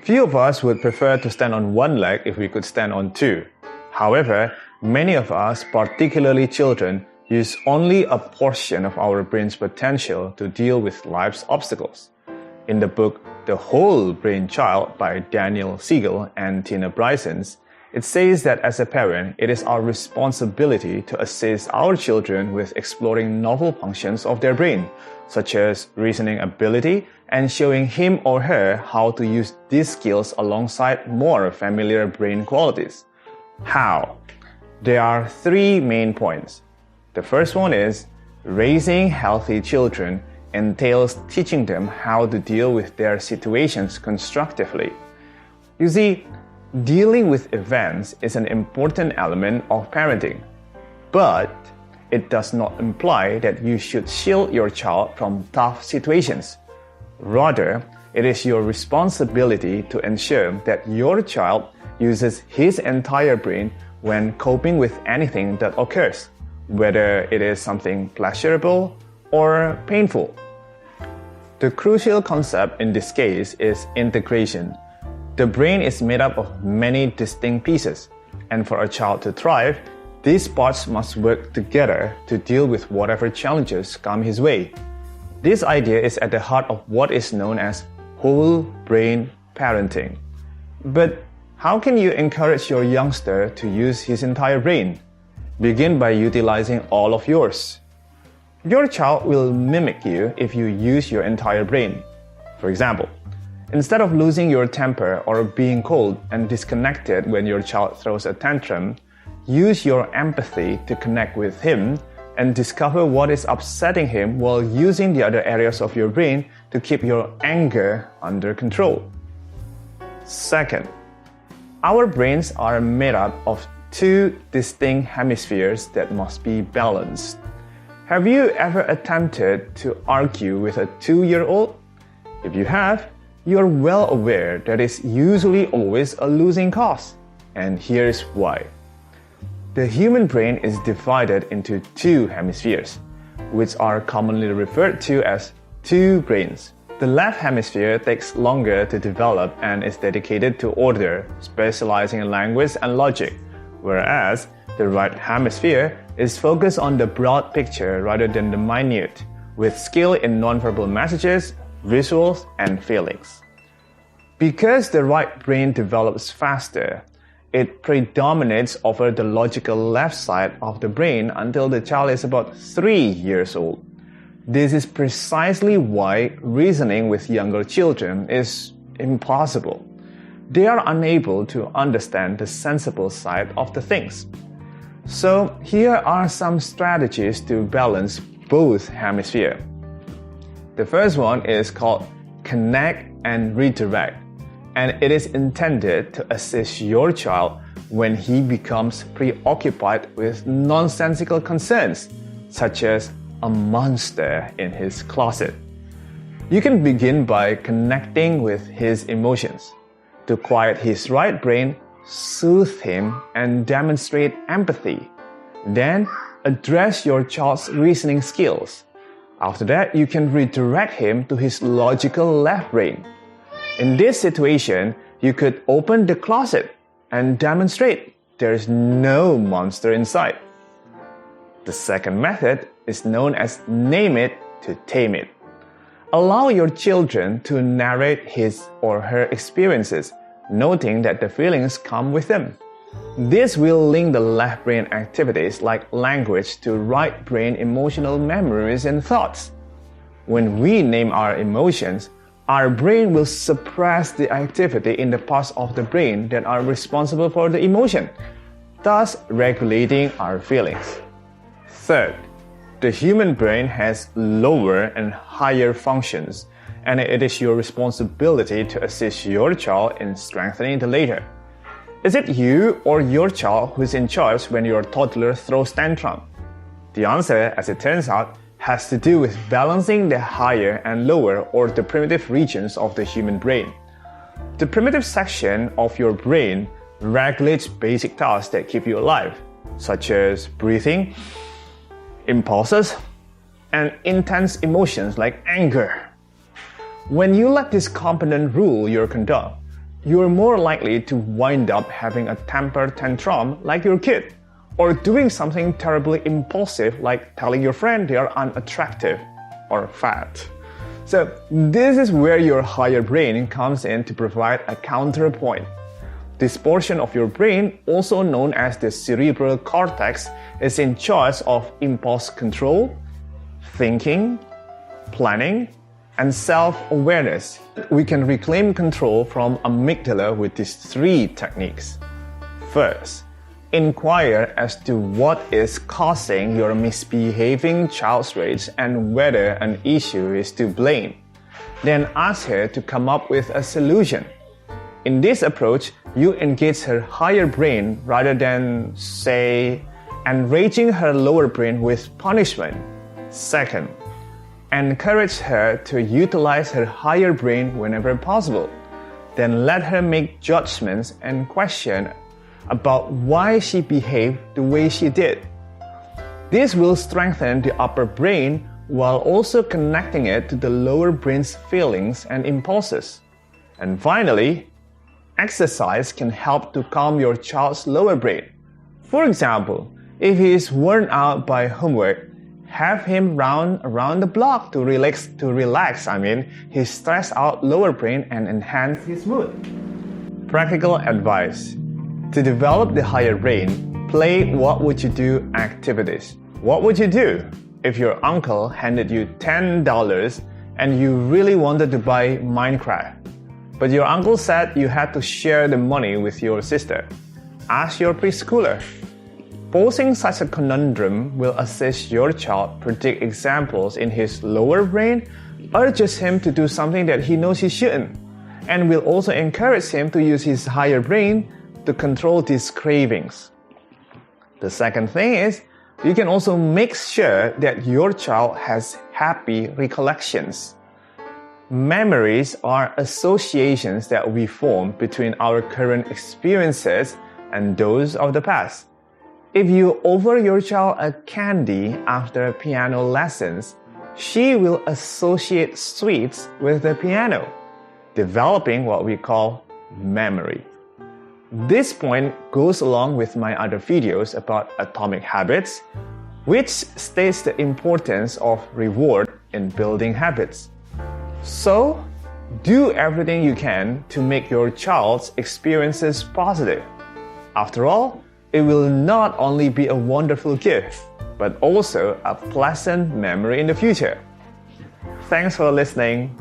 Few of us would prefer to stand on one leg if we could stand on two. However, many of us, particularly children, use only a portion of our brain's potential to deal with life's obstacles. In the book The Whole Brain Child by Daniel Siegel and Tina Brysons, it says that as a parent, it is our responsibility to assist our children with exploring novel functions of their brain, such as reasoning ability, and showing him or her how to use these skills alongside more familiar brain qualities. How? There are three main points. The first one is, raising healthy children entails teaching them how to deal with their situations constructively. You see, dealing with events is an important element of parenting, but it does not imply that you should shield your child from tough situations. Rather, it is your responsibility to ensure that your child uses his entire brain when coping with anything that occurs, whether it is something pleasurable or painful. The crucial concept in this case is integration. The brain is made up of many distinct pieces, and for a child to thrive, these parts must work together to deal with whatever challenges come his way. This idea is at the heart of what is known as whole brain parenting. But how can you encourage your youngster to use his entire brain? Begin by utilizing all of yours. Your child will mimic you if you use your entire brain. For example, instead of losing your temper or being cold and disconnected when your child throws a tantrum, use your empathy to connect with him and discover what is upsetting him while using the other areas of your brain to keep your anger under control. Second, our brains are made up of two distinct hemispheres that must be balanced. Have you ever attempted to argue with a 2-year-old? If you have, you are well aware that it's usually always a losing cause. And here's why. The human brain is divided into two hemispheres, which are commonly referred to as two brains. The left hemisphere takes longer to develop and is dedicated to order, specializing in language and logic, whereas the right hemisphere is focused on the broad picture rather than the minute, with skill in nonverbal messages, visuals, and feelings. Because the right brain develops faster, it predominates over the logical left side of the brain until the child is about 3 years old. This is precisely why reasoning with younger children is impossible. They are unable to understand the sensible side of the things. So here are some strategies to balance both hemispheres. The first one is called connect and redirect, and it is intended to assist your child when he becomes preoccupied with nonsensical concerns, such as a monster in his closet. You can begin by connecting with his emotions. To quiet his right brain, soothe him and demonstrate empathy. Then, address your child's reasoning skills. After that, you can redirect him to his logical left brain. In this situation, you could open the closet and demonstrate there is no monster inside. The second method is known as name it to tame it. Allow your children to narrate his or her experiences, noting that the feelings come with them. This will link the left brain activities like language to right brain emotional memories and thoughts. When we name our emotions, our brain will suppress the activity in the parts of the brain that are responsible for the emotion, thus regulating our feelings. Third, the human brain has lower and higher functions, and it is your responsibility to assist your child in strengthening the latter. Is it you or your child who is in charge when your toddler throws tantrum? The answer, as it turns out, has to do with balancing the higher and lower or the primitive regions of the human brain. The primitive section of your brain regulates basic tasks that keep you alive, such as breathing, impulses, and intense emotions like anger. When you let this component rule your conduct, you're more likely to wind up having a temper tantrum like your kid, or doing something terribly impulsive like telling your friend they are unattractive or fat. So this is where your higher brain comes in to provide a counterpoint. This portion of your brain, also known as the cerebral cortex, is in charge of impulse control, thinking, planning, and self-awareness. We can reclaim control from amygdala with these 3 techniques. First, inquire as to what is causing your misbehaving child's rage and whether an issue is to blame. Then ask her to come up with a solution. In this approach, you engage her higher brain rather than, say, enraging her lower brain with punishment. Second, encourage her to utilize her higher brain whenever possible. Then let her make judgments and question about why she behaved the way she did. This will strengthen the upper brain while also connecting it to the lower brain's feelings and impulses. And finally, exercise can help to calm your child's lower brain. For example, if he is worn out by homework, have him run around the block to relax his stressed out lower brain and enhance his mood. Practical advice. To develop the higher brain, play what would you do activities. What would you do if your uncle handed you $10 and you really wanted to buy Minecraft? But your uncle said you had to share the money with your sister. Ask your preschooler. Posing such a conundrum will assist your child predict examples in his lower brain, urges him to do something that he knows he shouldn't, and will also encourage him to use his higher brain to control these cravings. The second thing is, you can also make sure that your child has happy recollections. Memories are associations that we form between our current experiences and those of the past. If you offer your child a candy after piano lessons, she will associate sweets with the piano, developing what we call memory. This point goes along with my other videos about atomic habits, which states the importance of reward in building habits. So, do everything you can to make your child's experiences positive. After all, it will not only be a wonderful gift, but also a pleasant memory in the future. Thanks for listening.